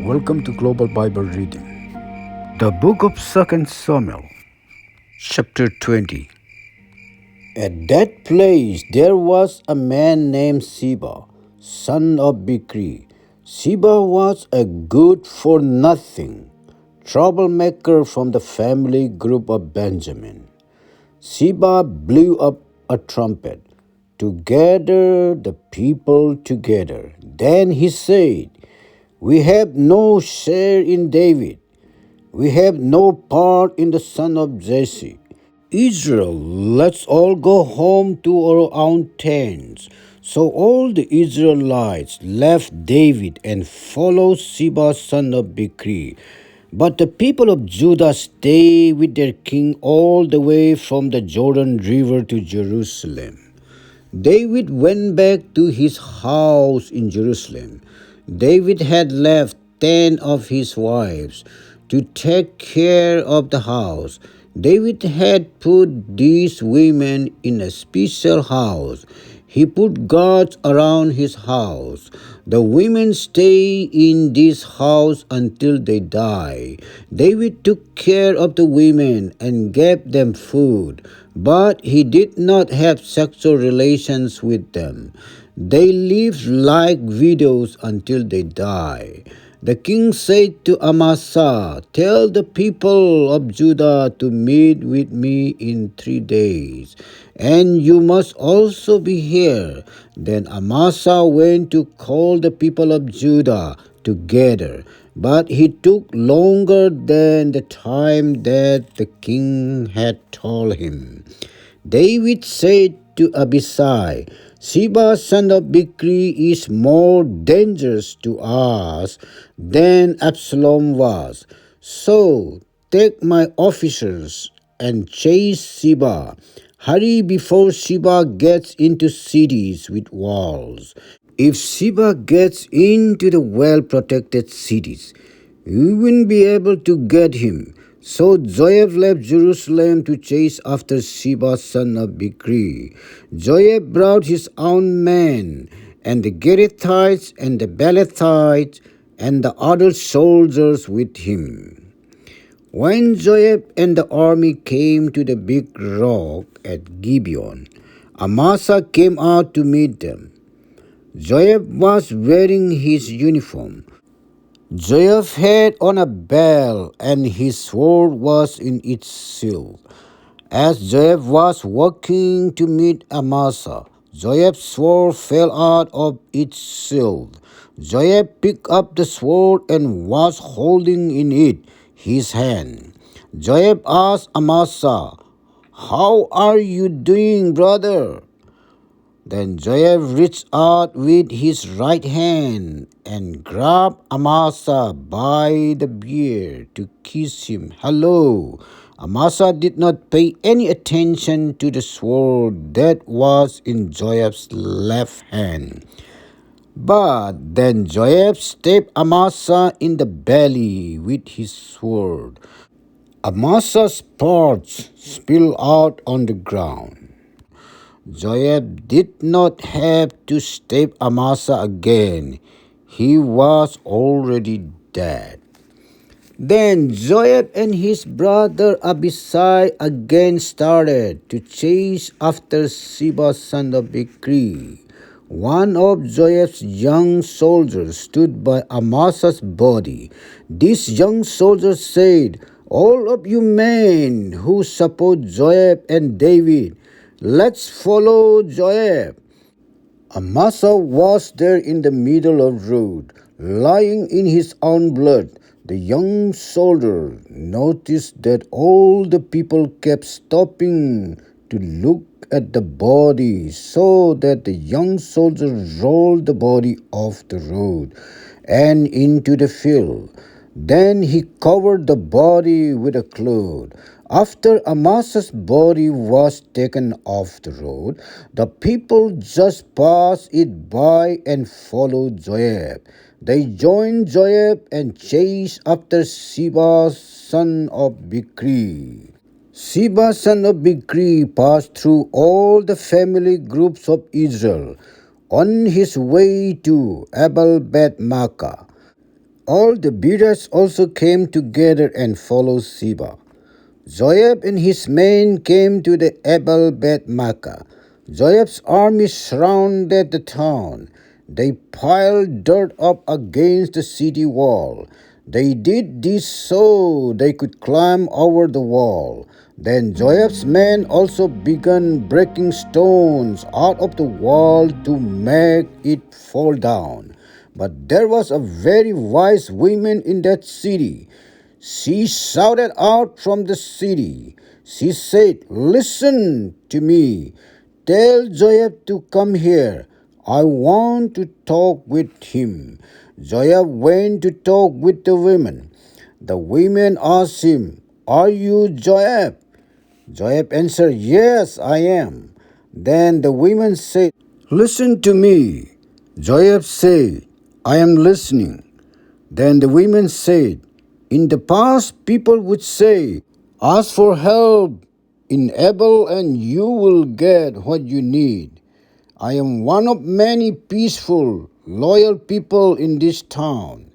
Welcome to Global Bible Reading. The book of 2 Samuel, chapter 20. At that place there was a man named Siba, son of Bikri. Siba was a good-for-nothing troublemaker from the family group of Benjamin. Siba blew up a trumpet to gather the people together. Then he said, "We have no share in David. We have no part in the son of Jesse. Israel, let's all go home to our own tents." So all the Israelites left David and followed Siba, son of Bikri. But the people of Judah stayed with their king all the way from the Jordan River to Jerusalem. David went back to his house in Jerusalem. David had left 10 of his wives to take care of the house. David had put these women in a special house. He put guards around his house. The women stay in this house until they die. David took care of the women and gave them food, but he did not have sexual relations with them. They lived like widows until they died. The king said to Amasa, "Tell the people of Judah to meet with me in 3 days, and you must also be here." Then Amasa went to call the people of Judah together, but he took longer than the time that the king had told him. David said to Abishai, "Siba, son of Bikri, is more dangerous to us than Absalom was. So take my officers and chase Siba. Hurry before Siba gets into cities with walls. If Siba gets into the well-protected cities, we won't be able to get him." So Joab left Jerusalem to chase after Siba, son of Bikri. Joab brought his own men, and the Gerithites and the Belethites, and the other soldiers with him. When Joab and the army came to the big rock at Gibeon, Amasa came out to meet them. Joab was wearing his uniform. Joab had on a belt, and his sword was in its sheath. As Joab was walking to meet Amasa, Joab's sword fell out of its sheath. Joab picked up the sword and was holding in it his hand. Joab asked Amasa, "How are you doing, brother?" Then Joab reached out with his right hand and grabbed Amasa by the beard to kiss him. "Hello." Amasa did not pay any attention to the sword that was in Joab's left hand. But then Joab stabbed Amasa in the belly with his sword. Amasa's parts spilled out on the ground. Joab did not have to stab Amasa again. He was already dead. Then Joab and his brother Abishai again started to chase after Siba, son of Bikri. One of Joab's young soldiers stood by Amasa's body. This young soldier said, "All of you men who support Joab and David, let's follow Joab." Amasa was there in the middle of the road, lying in his own blood. The young soldier noticed that all the people kept stopping to look at the body, so that the young soldier rolled the body off the road and into the field. Then he covered the body with a cloth. After Amasa's body was taken off the road, the people just passed it by and followed Joab. They joined Joab and chased after Siba, son of Bikri. Siba, son of Bikri, passed through all the family groups of Israel on his way to Abel-Beth-Maachah. All the Biras also came together and followed Seba. Joab and his men came to the Abel Beth Makkah. Joab's army surrounded the town. They piled dirt up against the city wall. They did this so they could climb over the wall. Then Joab's men also began breaking stones out of the wall to make it fall down. But there was a very wise woman in that city. She shouted out from the city. She said, "Listen to me. Tell Joab to come here. I want to talk with him." Joab went to talk with the women. The women asked him, "Are you Joab?" Joab answered, "Yes, I am." Then the women said, "Listen to me." Joab said, "I am listening." Then the women said, "In the past, people would say, 'Ask for help in Abel and you will get what you need.' I am one of many peaceful, loyal people in this town.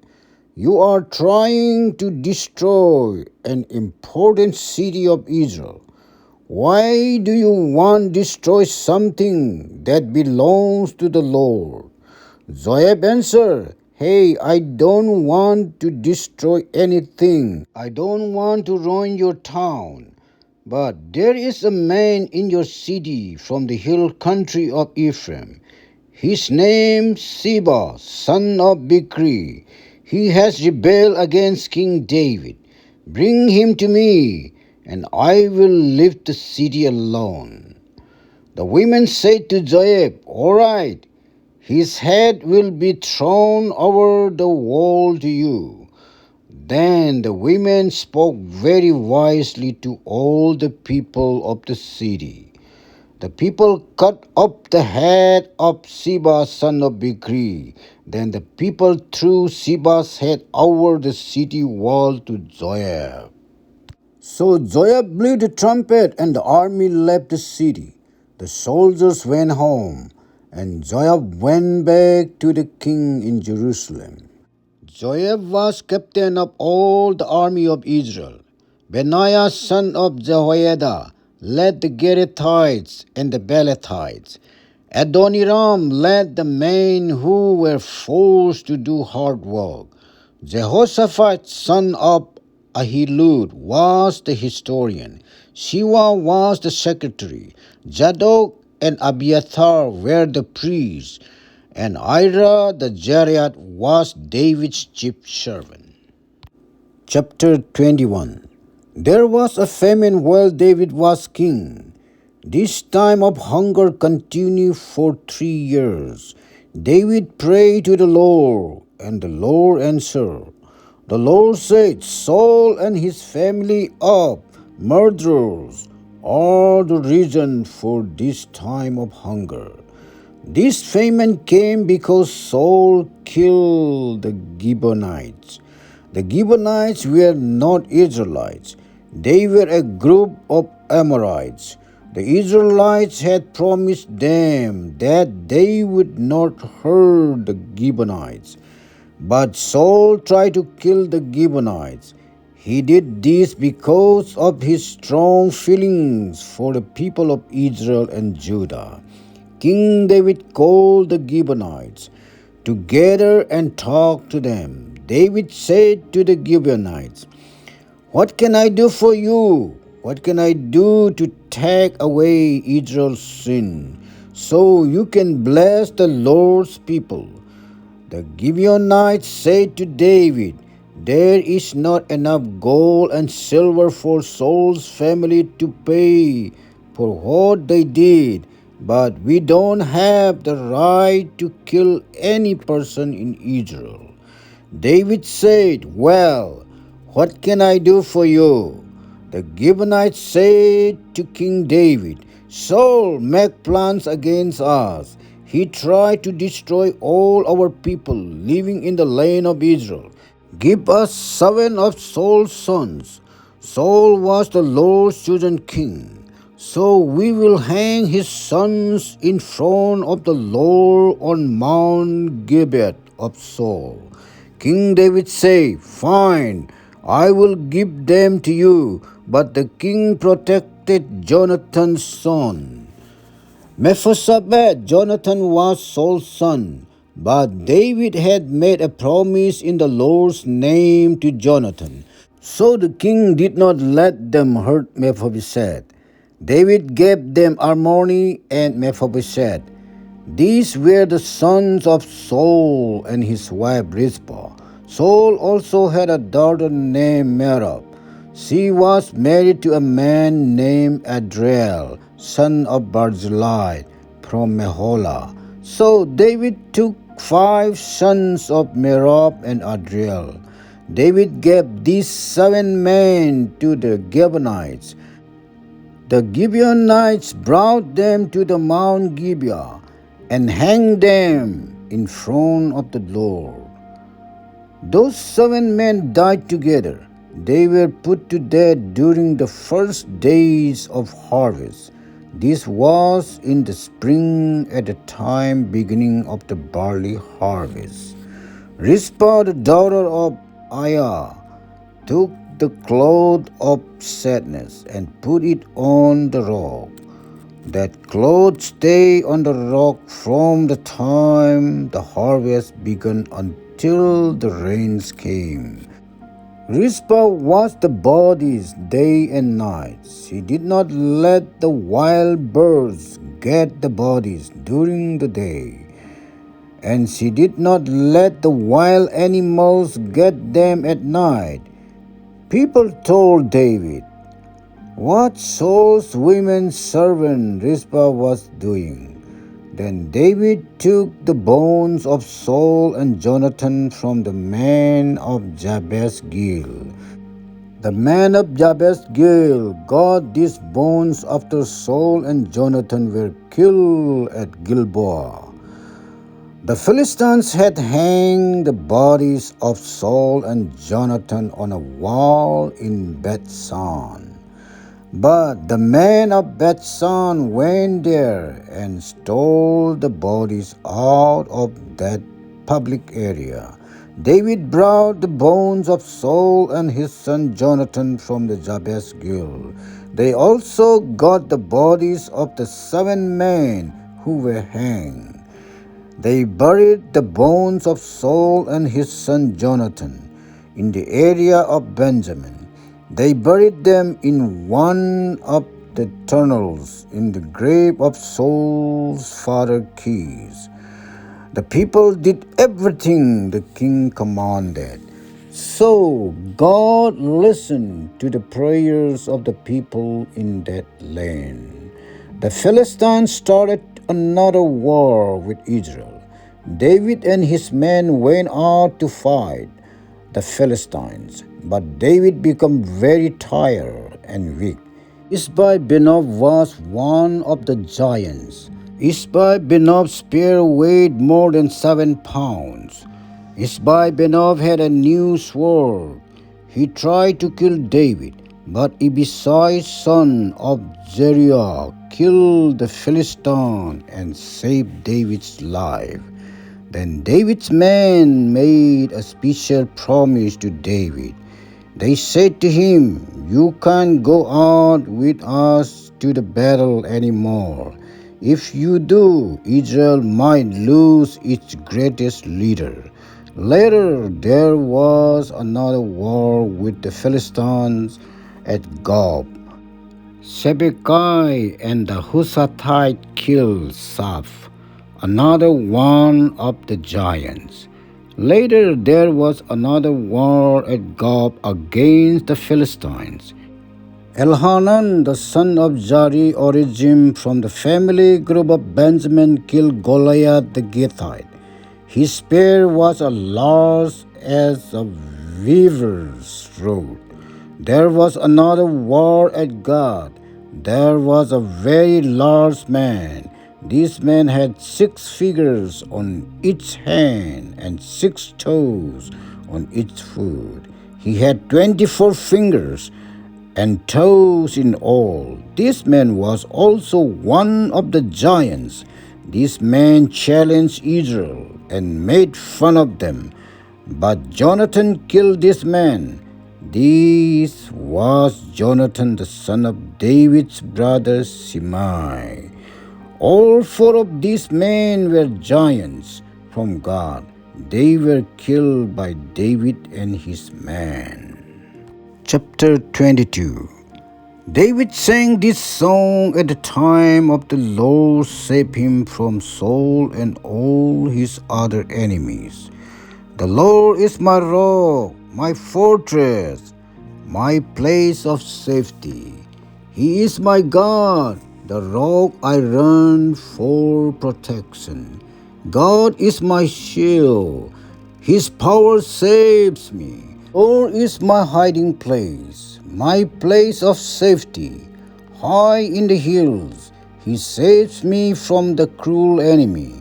You are trying to destroy an important city of Israel. Why do you want to destroy something that belongs to the Lord?" Joab answered, "Hey, I don't want to destroy anything. I don't want to ruin your town. But there is a man in your city from the hill country of Ephraim. His name Seba, son of Bichri. He has rebelled against King David. Bring him to me, and I will leave the city alone." The women said to Joab, "All right. His head will be thrown over the wall to you." Then the women spoke very wisely to all the people of the city. The people cut off the head of Seba, son of Bichri. Then the people threw Seba's head over the city wall to Joab. So Joab blew the trumpet, and the army left the city. The soldiers went home, and Joab went back to the king in Jerusalem. Joab was captain of all the army of Israel. Benaiah son of Jehoiada led the Gerithites and the Pelethites. Adoniram led the men who were forced to do hard work. Jehoshaphat son of Ahilud was the historian. Shiva was the secretary. Zadok and Abiathar were the priests. And Ira the Jariat was David's chief servant. Chapter 21. There was a famine while David was king. This time of hunger continued for 3 years. David prayed to the Lord, and the Lord answered. The Lord said, "Saul and his family of murderers are the reason for this time of hunger." This famine came because Saul killed the Gibeonites. The Gibeonites were not Israelites. They were a group of Amorites. The Israelites had promised them that they would not hurt the Gibeonites. But Saul tried to kill the Gibeonites. He did this because of his strong feelings for the people of Israel and Judah. King David called the Gibeonites together and talked to them. David said to the Gibeonites, "What can I do for you? What can I do to take away Israel's sin, so you can bless the Lord's people?" The Gibeonites said to David, "There is not enough gold and silver for Saul's family to pay for what they did, but we don't have the right to kill any person in Israel." David said, "Well, what can I do for you?" The Gibeonites said to King David, "Saul made plans against us. He tried to destroy all our people living in the land of Israel. Give us 7 of Saul's sons." Saul was the Lord's chosen king. "So we will hang his sons in front of the Lord on Mount Gibeah of Saul." King David said, "Fine, I will give them to you." But the king protected Jonathan's son. Mephibosheth, Jonathan was Saul's son, but David had made a promise in the Lord's name to Jonathan. So the king did not let them hurt Mephibosheth. David gave them Harmony and Mephibosheth. These were the sons of Saul and his wife Rizpah. Saul also had a daughter named Merab. She was married to a man named Adriel, son of Barzillai from Meholah. So David took 5 sons of Merab and Adriel. David gave these 7 men to the Gibeonites. The Gibeonites brought them to the Mount Gibeah and hanged them in front of the Lord. Those 7 men died together. They were put to death during the first days of harvest. This was in the spring at the time beginning of the barley harvest. Rizpah, the daughter of Aiah, took the cloth of sadness and put it on the rock. That cloth stayed on the rock from the time the harvest began until the rains came. Rizpah watched the bodies day and night. She did not let the wild birds get the bodies during the day, and she did not let the wild animals get them at night. People told David what Saul's women servant Rizpah was doing. Then David took the bones of Saul and Jonathan from the men of Jabesh Gilead. The men of Jabesh Gilead got these bones after Saul and Jonathan were killed at Gilboa. The Philistines had hanged the bodies of Saul and Jonathan on a wall in Bethshan. But the men of Bethshan went there and stole the bodies out of that public area. David brought the bones of Saul and his son Jonathan from the Jabesh Gilead. They also got the bodies of the 7 men who were hanged. They buried the bones of Saul and his son Jonathan in the area of Benjamin. They buried them in one of the tunnels in the grave of Saul's father Kis. The people did everything the king commanded. So God listened to the prayers of the people in that land. The Philistines started another war with Israel. David and his men went out to fight the Philistines, but David became very tired and weak. Ishbi-Benob was one of the giants. Ishbi-Benob's spear weighed more than 7 pounds. Ishbi-Benob had a new sword. He tried to kill David, but Abishai, son of Zeruiah, killed the Philistine and saved David's life. Then David's men made a special promise to David. They said to him, "You can't go out with us to the battle anymore. If you do, Israel might lose its greatest leader." Later, there was another war with the Philistines at Gob. Sibbecai and the Hushathite killed Saph, another one of the giants. Later there was another war at Gob against the Philistines. Elhanan, the son of Jari-Oregim from the family group of Benjamin, killed Goliath the Gittite. His spear was as large as a weaver's rod. There was another war at Gad. There was a very large man. This man had 6 fingers on each hand and 6 toes on each foot. He had 24 fingers and toes in all. This man was also one of the giants. This man challenged Israel and made fun of them. But Jonathan killed this man. This was Jonathan, the son of David's brother Shimei. All four of these men were giants from God. They were killed by David and his men. Chapter 22. David sang this song at the time of the Lord saved him from Saul and all his other enemies. The Lord is my rock, my fortress, my place of safety. He is my God, the rock I run for protection. God is my shield. His power saves me. Lord is my hiding place, my place of safety. High in the hills, He saves me from the cruel enemy.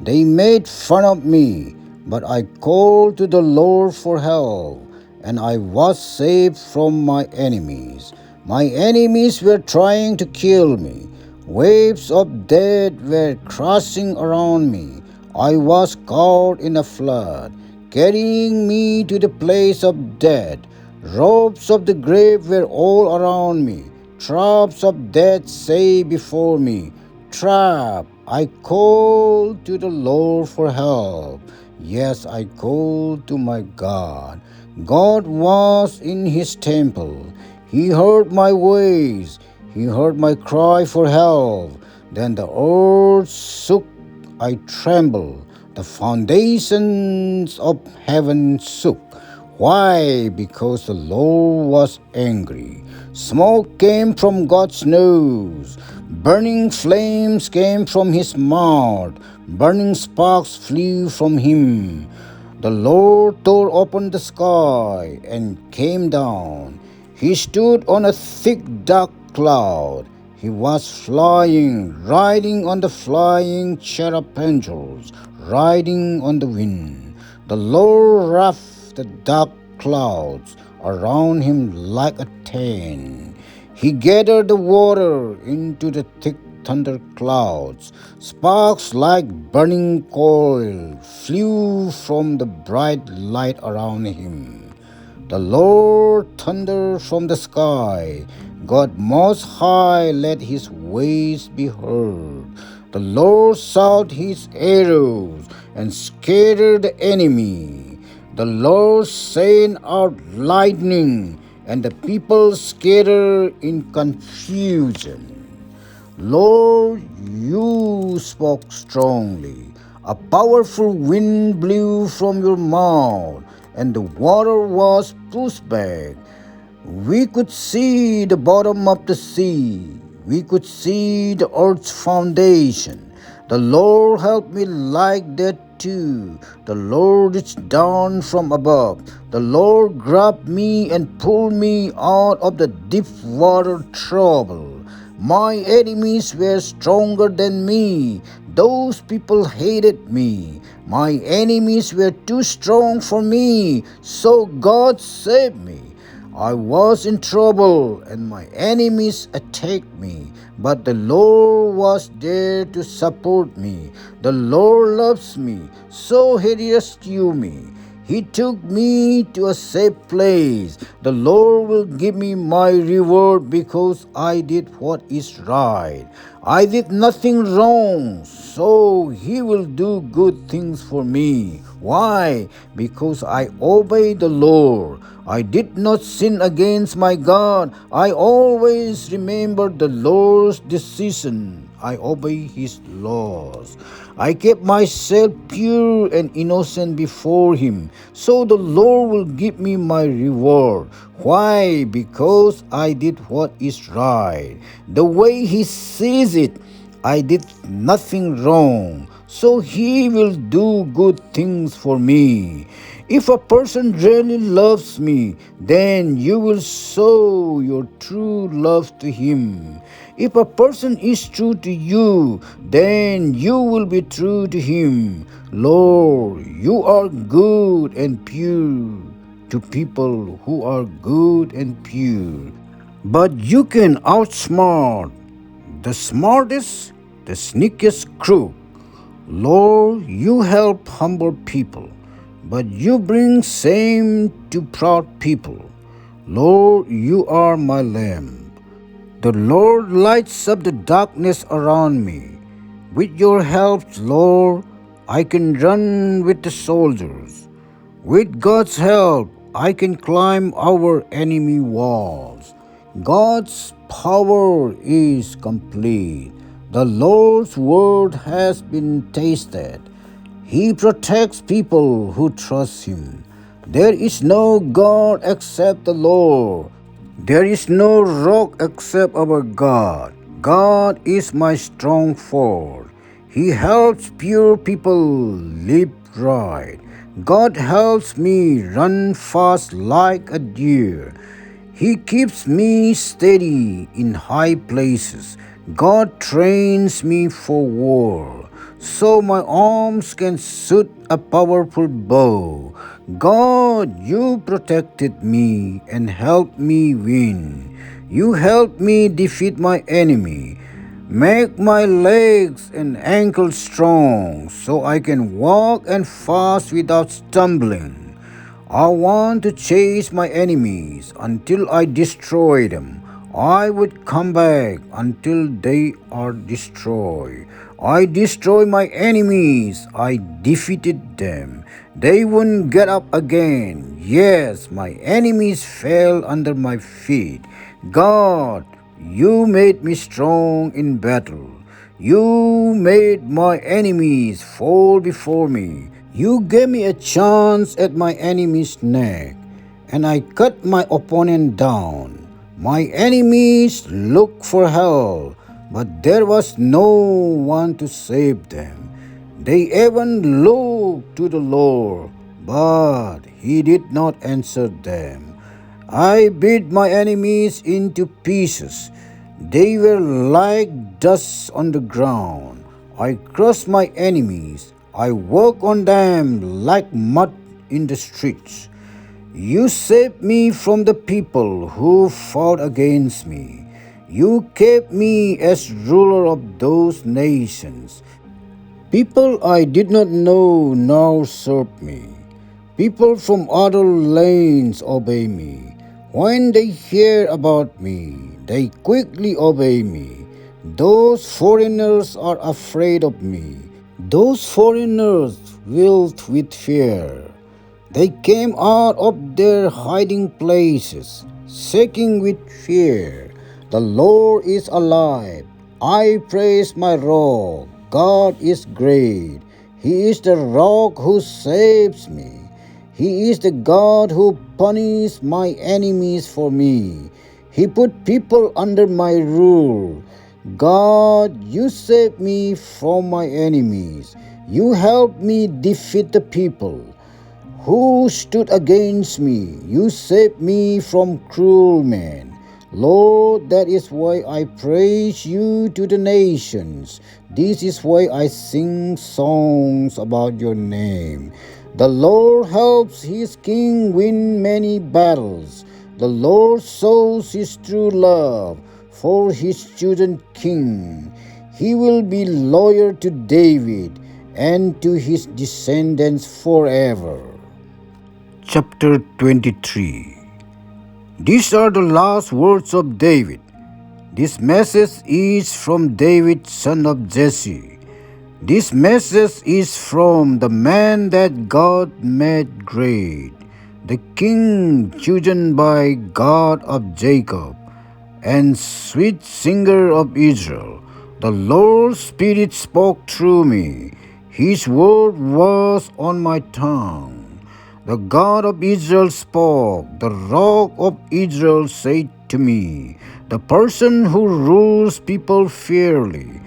They made fun of me, but I called to the Lord for help, and I was saved from my enemies. My enemies were trying to kill me. Waves of death were crashing around me. I was caught in a flood, carrying me to the place of death. Ropes of the grave were all around me. Traps of death say before me, Trap! I called to the Lord for help. Yes, I called to my God. God was in His temple. He heard my ways. He heard my cry for help. Then the earth shook. I trembled. The foundations of heaven shook. Why? Because the Lord was angry. Smoke came from God's nose. Burning flames came from His mouth. Burning sparks flew from Him. The Lord tore open the sky and came down. He stood on a thick dark cloud. He was flying, riding on the flying cherub angels, riding on the wind. The Lord wrapped the dark clouds around him like a tent. He gathered the water into the thick thunder clouds. Sparks like burning coal flew from the bright light around him. The Lord thundered from the sky. God Most High let His ways be heard. The Lord shot His arrows and scattered the enemy. The Lord sent out lightning, and the people scattered in confusion. Lord, you spoke strongly. A powerful wind blew from your mouth, and the water was pushed back. We could see the bottom of the sea. We could see the earth's foundation. The Lord helped me like that too. The Lord reached down from above. The Lord grabbed me and pulled me out of the deep water trouble. My enemies were stronger than me. Those people hated me. My enemies were too strong for me. So God saved me. I was in trouble and my enemies attacked me, but the Lord was there to support me. The Lord loves me, so He rescued me. He took me to a safe place. The Lord will give me my reward because I did what is right. I did nothing wrong, so He will do good things for me. Why? Because I obey the Lord. I did not sin against my God. I always remember the Lord's decision. I obey His laws. I kept myself pure and innocent before Him, so the Lord will give me my reward. Why? Because I did what is right. The way He sees it, I did nothing wrong, so He will do good things for me. If a person really loves me, then you will show your true love to him. If a person is true to you, then you will be true to him. Lord, you are good and pure to people who are good and pure. But you can outsmart the smartest, the sneakiest crook. Lord, you help humble people. but you bring shame to proud people. Lord, you are my lamp. The Lord lights up the darkness around me. With your help, Lord, I can run with the soldiers. With God's help, I can climb our enemy walls. God's power is complete. The Lord's word has been tasted. He protects people who trust Him. There is no God except the Lord. There is no rock except our God. God is my strong fort. He helps pure people live right. God helps me run fast like a deer. He keeps me steady in high places. God trains me for war, so my arms can shoot a powerful bow. God, you protected me and helped me win. You helped me defeat my enemy. Make my legs and ankles strong so I can walk and fast without stumbling. I want to chase my enemies until I destroy them. I would come back until they are destroyed. I destroy my enemies. I defeated them. They wouldn't get up again. Yes, my enemies fell under my feet. God, you made me strong in battle. You made my enemies fall before me. You gave me a chance at my enemy's neck, and I cut my opponent down. My enemies looked for help, but there was no one to save them. They even looked to the Lord, but He did not answer them. I beat my enemies into pieces. They were like dust on the ground. I crushed my enemies. I walked on them like mud in the streets. You saved me from the people who fought against me. You kept me as ruler of those nations. People I did not know now serve me. People from other lands obey me. When they hear about me, they quickly obey me. Those foreigners are afraid of me. Those foreigners wilt with fear. They came out of their hiding places, shaking with fear. The Lord is alive. I praise my rock. God is great. He is the rock who saves me. He is the God who punishes my enemies for me. He put people under my rule. God, you saved me from my enemies. You helped me defeat the people who stood against me. You saved me from cruel men. Lord, that is why I praise you to the nations. This is why I sing songs about your name. The Lord helps his king win many battles. The Lord shows his true love for his chosen king. He will be loyal to David and to his descendants forever. Chapter 23. These are the last words of David. This message is from David, son of Jesse. This message is from the man that God made great, the king chosen by God of Jacob, and sweet singer of Israel. The Lord's Spirit spoke through me. His word was on my tongue. The God of Israel spoke. The rock of Israel said to me, the person who rules people fairly,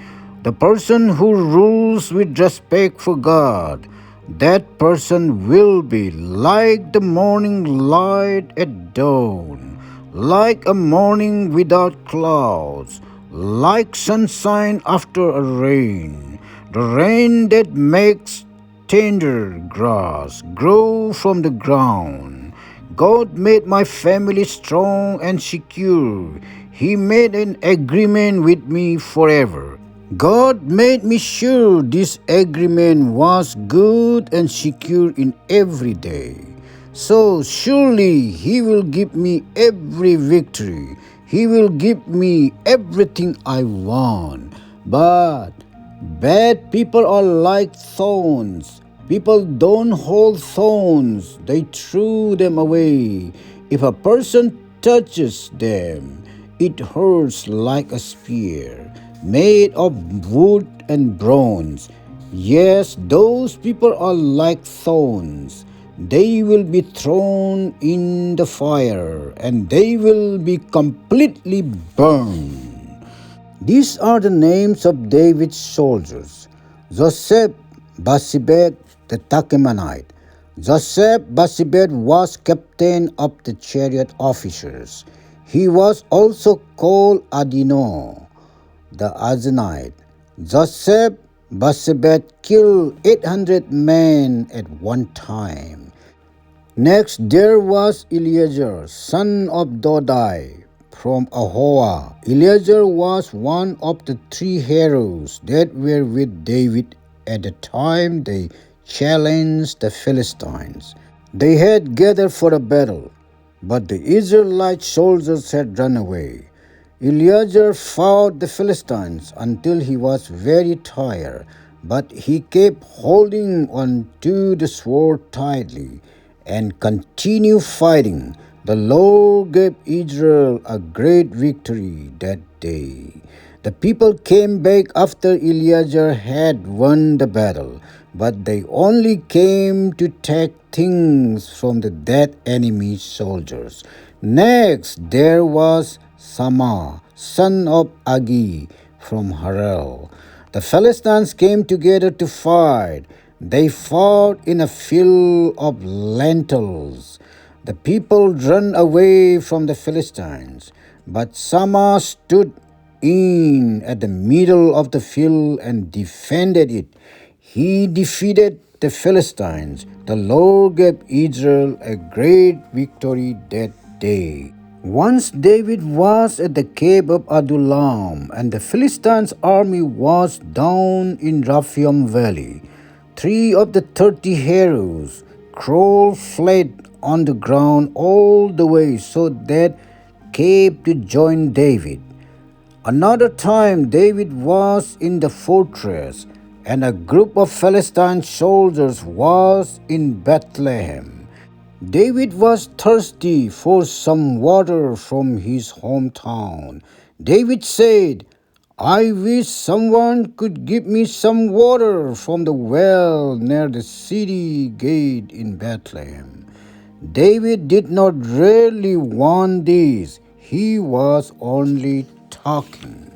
the person who rules with respect for God, that person will be like the morning light at dawn, like a morning without clouds, like sunshine after a rain, the rain that makes tender grass grow from the ground. God made my family strong and secure. He made an agreement with me forever. God made me sure this agreement was good and secure in every day. So surely He will give me every victory. He will give me everything I want. But bad people are like thorns. People don't hold thorns, they threw them away. If a person touches them, it hurts like a spear made of wood and bronze. Yes, those people are like thorns. They will be thrown in the fire and they will be completely burned. These are the names of David's soldiers: Joseph Basibet the Takemanite. Joseph Basibet was captain of the chariot officers. He was also called Adino the Azanite. Joseph Basibet killed 800 men at one time. Next there was Eleazar, son of Dodai, from Ahoa. Eleazar was one of the three heroes that were with David at the time they challenged the Philistines. They had gathered for a battle, but the Israelite soldiers had run away. Eleazar fought the Philistines until he was very tired, but he kept holding on to the sword tightly and continued fighting. The Lord gave Israel a great victory that day. The people came back after Eleazar had won the battle, but they only came to take things from the dead enemy soldiers. Next, there was Sama, son of Agi, from Harel. The Philistines came together to fight. They fought in a field of lentils. The people ran away from the Philistines, but Sama stood in at the middle of the field and defended it. He defeated the Philistines. The Lord gave Israel a great victory that day. Once David was at the cave of Adullam, and the Philistines' army was down in Rephaim valley. 3 of the 30 heroes crawled flat on the ground all the way so that came to join David. Another time David was in the fortress, and a group of Philistine soldiers was in Bethlehem. David was thirsty for some water from his hometown. David said, "I wish someone could give me some water from the well near the city gate in Bethlehem." David did not really want this. He was only talking.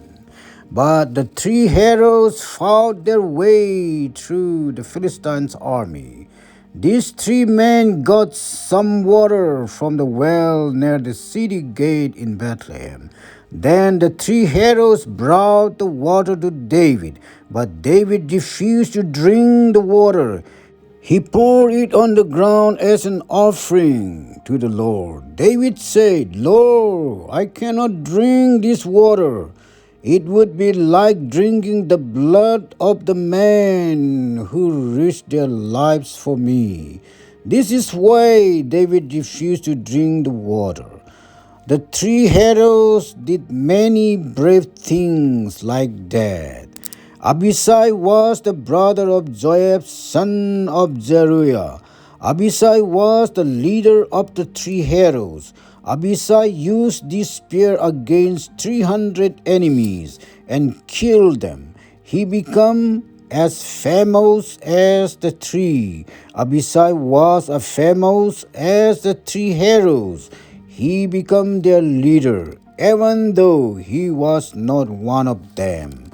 But the 3 heroes fought their way through the Philistines' army. These 3 men got some water from the well near the city gate in Bethlehem. Then the 3 heroes brought the water to David, but David refused to drink the water. He poured it on the ground as an offering to the Lord. David said, "Lord, I cannot drink this water. It would be like drinking the blood of the men who risked their lives for me." This is why David refused to drink the water. The 3 heroes did many brave things like that. Abishai was the brother of Joab, son of Zeruiah. Abishai was the leader of the 3 heroes. Abishai used this spear against 300 enemies and killed them. He became as famous as the 3. Abishai was as famous as the 3 heroes. He became their leader, even though he was not one of them.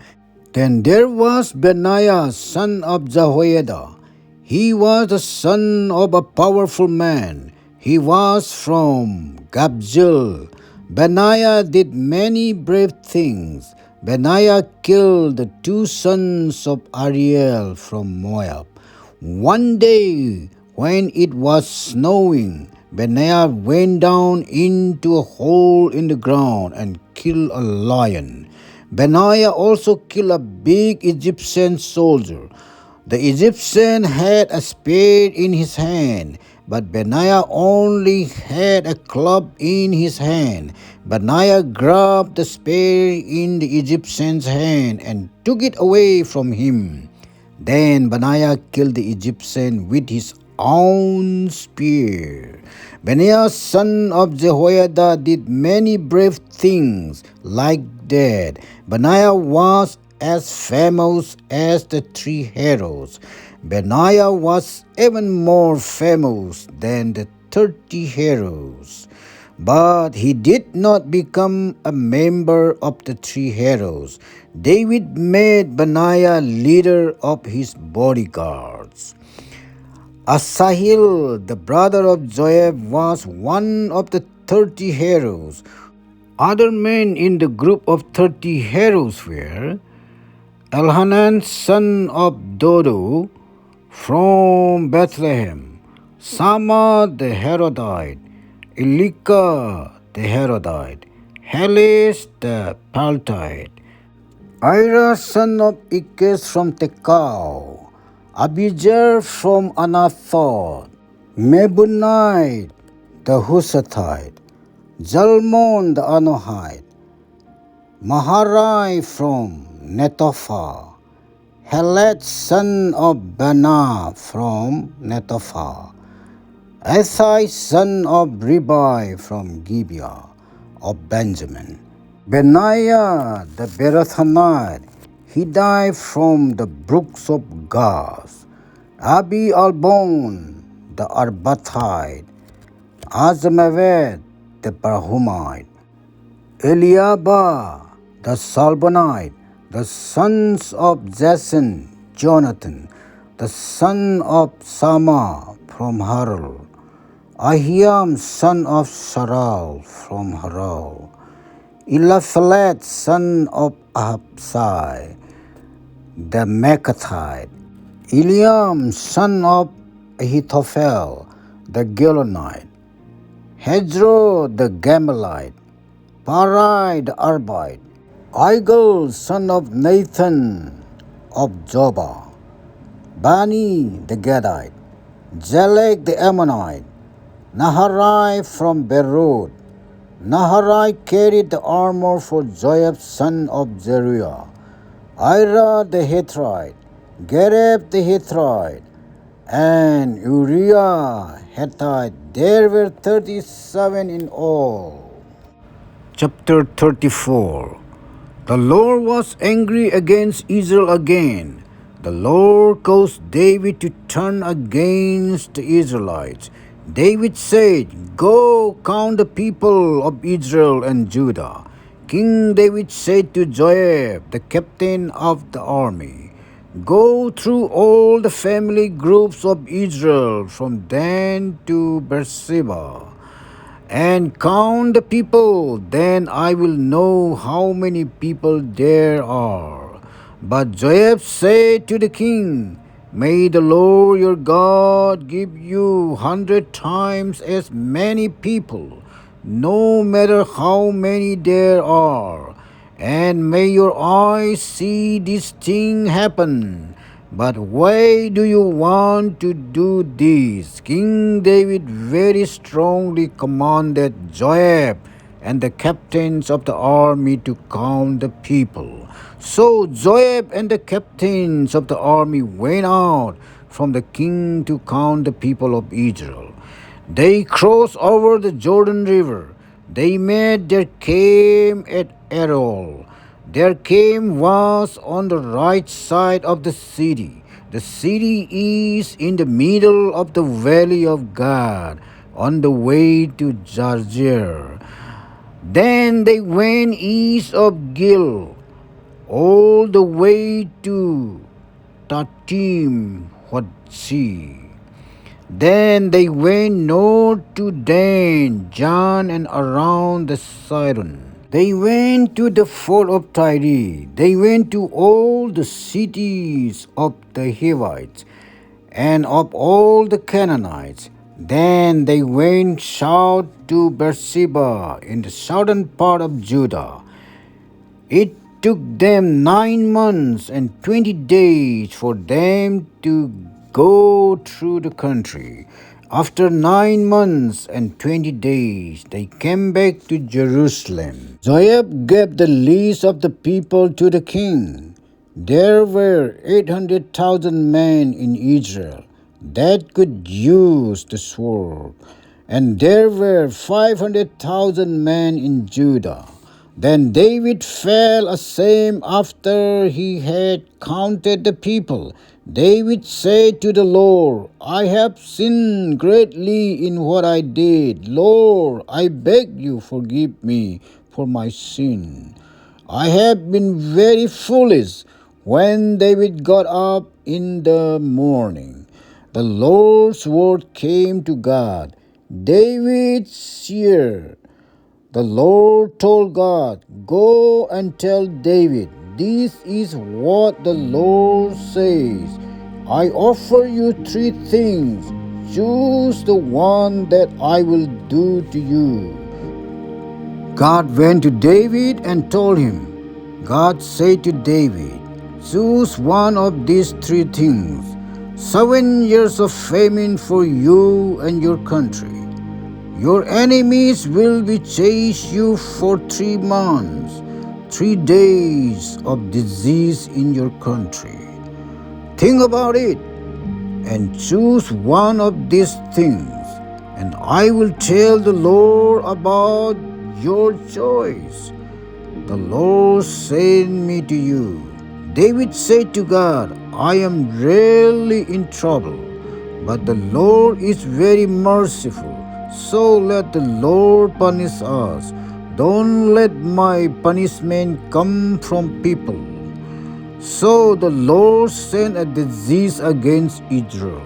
Then there was Benaiah, son of Jehoiada. He was the son of a powerful man. He was from Gabzil. Benaiah did many brave things. Benaiah killed the 2 sons of Ariel from Moab. One day, when it was snowing, Benaiah went down into a hole in the ground and killed a lion. Benaiah also killed a big Egyptian soldier. The Egyptian had a spear in his hand, but Benaiah only had a club in his hand. Benaiah grabbed the spear in the Egyptian's hand and took it away from him. Then Benaiah killed the Egyptian with his own spear. Benaiah, son of Jehoiada, did many brave things like that. Benaiah was as famous as the three heroes. Benaiah was even more famous than the 30 heroes. But he did not become a member of the three heroes. David made Benaiah leader of his bodyguards. Asahel, the brother of Joab, was one of the 30 heroes. Other men in the group of 30 heroes were Elhanan, son of Dodo, from Bethlehem, Sama the Herodite, Elika the Herodite, Heles the Paltite, Ira, son of Ikes from Tekoa, Abijah from Anathoth, Mebunite the Hushathite, Zalmon the Anohite, Maharai from Netophah, Helet son of Bana from Netophah, Athai son of Ribai from Gibeah of Benjamin, Benaiah the Berathanite, he died from the brooks of Gaz, Abi Albon the Arbathite, Azmaveth the Barhumite, Eliabah the Salbonite, the sons of Jason, Jonathan, the son of Sama from Harel, Ahiam son of Saral from Harel, Eliphalet son of Ahapsai, the Mekathite, Eliam son of Ahithophel, the Gilonite, Hezro the Gamalite, Parai the Arbite, Igal son of Nathan of Jobah, Bani the Gadite, Zelek the Ammonite, Naharai from Beerut. Naharai carried the armor for Joab son of Zeruiah, Ira the Hittite, Gareb the Hittite, and Uriah Hittite. There were 37 in all. Chapter 34. The Lord was angry against Israel again. The Lord caused David to turn against the Israelites. David said, "Go count the people of Israel and Judah." King David said to Joab, the captain of the army, "Go through all the family groups of Israel from Dan to Beersheba, and count the people, then I will know how many people there are." But Joab said to the king, "May the Lord your God give you 100 times as many people, no matter how many there are, and may your eyes see this thing happen. But why do you want to do this?" King David very strongly commanded Joab and the captains of the army to count the people. So Joab and the captains of the army went out from the king to count the people of Israel. They crossed over the Jordan River. They made their camp at Erol. Their camp was on the right side of the city. The city is in the middle of the valley of Gad, on the way to Jazer. Then they went east of Gil, all the way to Tatim Hodsi. Then they went north to Dan, Jan, and around the Sidon. They went to the ford of Tyre. They went to all the cities of the Hivites and of all the Canaanites. Then they went south to Beersheba in the southern part of Judah. It took them 9 months and 20 days for them to go through the country. After 9 months and 20 days, they came back to Jerusalem. Joab gave the list of the people to the king. There were 800,000 men in Israel that could use the sword, and there were 500,000 men in Judah. Then David fell ashamed after he had counted the people. David said to the Lord, I have sinned greatly in what I did. Lord, I beg you, forgive me for my sin. I have been very foolish. When David got up in the morning, the Lord's word came to God. David seer. The Lord told God, Go and tell David, this is what the Lord says. I offer you 3 things. Choose the one that I will do to you. God went to David and told him, God said to David, choose one of these 3 things. 7 years of famine for you and your country. Your enemies will be chase you for 3 months, 3 days of disease in your country. Think about it and choose one of these things, and I will tell the Lord about your choice. The Lord sent me to you. David said to God, I am really in trouble, but the Lord is very merciful. So let the Lord punish us. Don't let my punishment come from people. So the Lord sent a disease against Israel.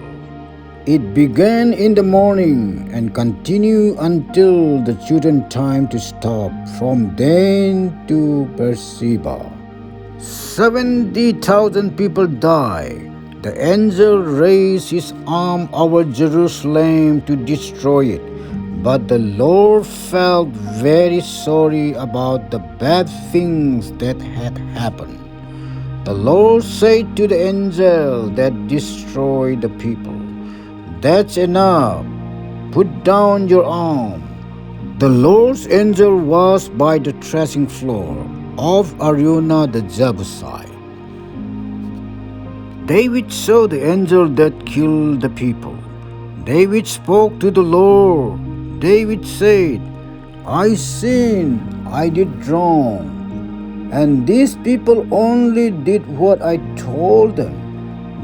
It began in the morning and continued until the children time to stop from Dan to Beersheba. 70,000 people died. The angel raised his arm over Jerusalem to destroy it. But the Lord felt very sorry about the bad things that had happened. The Lord said to the angel that destroyed the people, That's enough. Put down your arm. The Lord's angel was by the threshing floor of Araunah the Jebusite. David saw the angel that killed the people. David spoke to the Lord. David said, I sinned, I did wrong, and these people only did what I told them.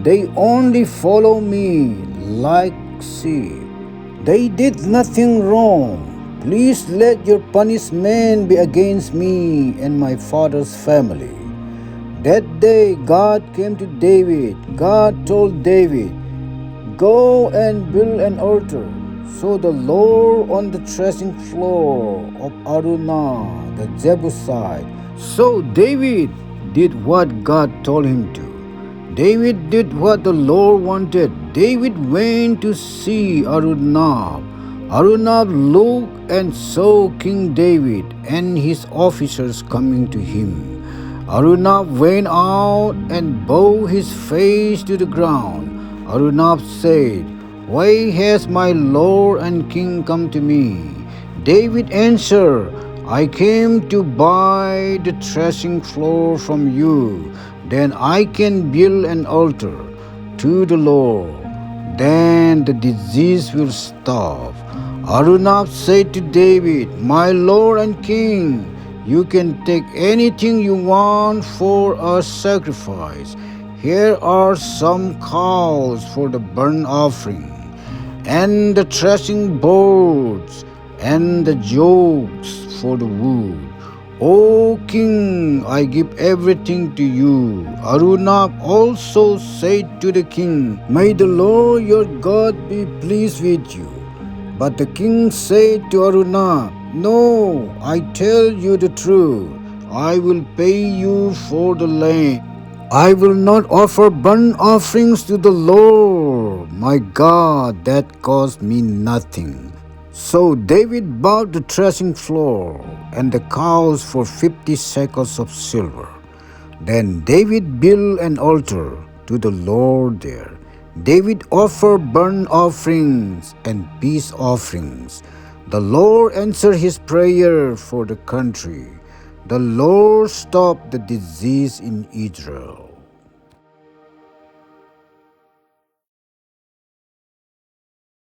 They only follow me like sheep. They did nothing wrong. Please let your punishment be against me and my father's family. That day God came to David. God told David, Go and build an altar. So the Lord on the threshing floor of Araunah the Jebusite. So David did what God told him to. David did what the Lord wanted. David went to see Araunah. Araunah looked and saw King David and his officers coming to him. Araunah went out and bowed his face to the ground. Araunah said, Why has my Lord and King come to me? David answered, I came to buy the threshing floor from you. Then I can build an altar to the Lord. Then the disease will stop. Araunah said to David, My Lord and King, you can take anything you want for a sacrifice. Here are some cows for the burnt offering, and the threshing boards, and the yokes for the wood. O king, I give everything to you. Araunah also said to the king, May the Lord your God be pleased with you. But the king said to Araunah, No, I tell you the truth. I will pay you for the land. I will not offer burnt offerings to the Lord, my God, that cost me nothing. So David bought the threshing floor and the cows for 50 shekels of silver. Then David built an altar to the Lord there. David offered burnt offerings and peace offerings. The Lord answered his prayer for the country. The Lord stopped the disease in Israel.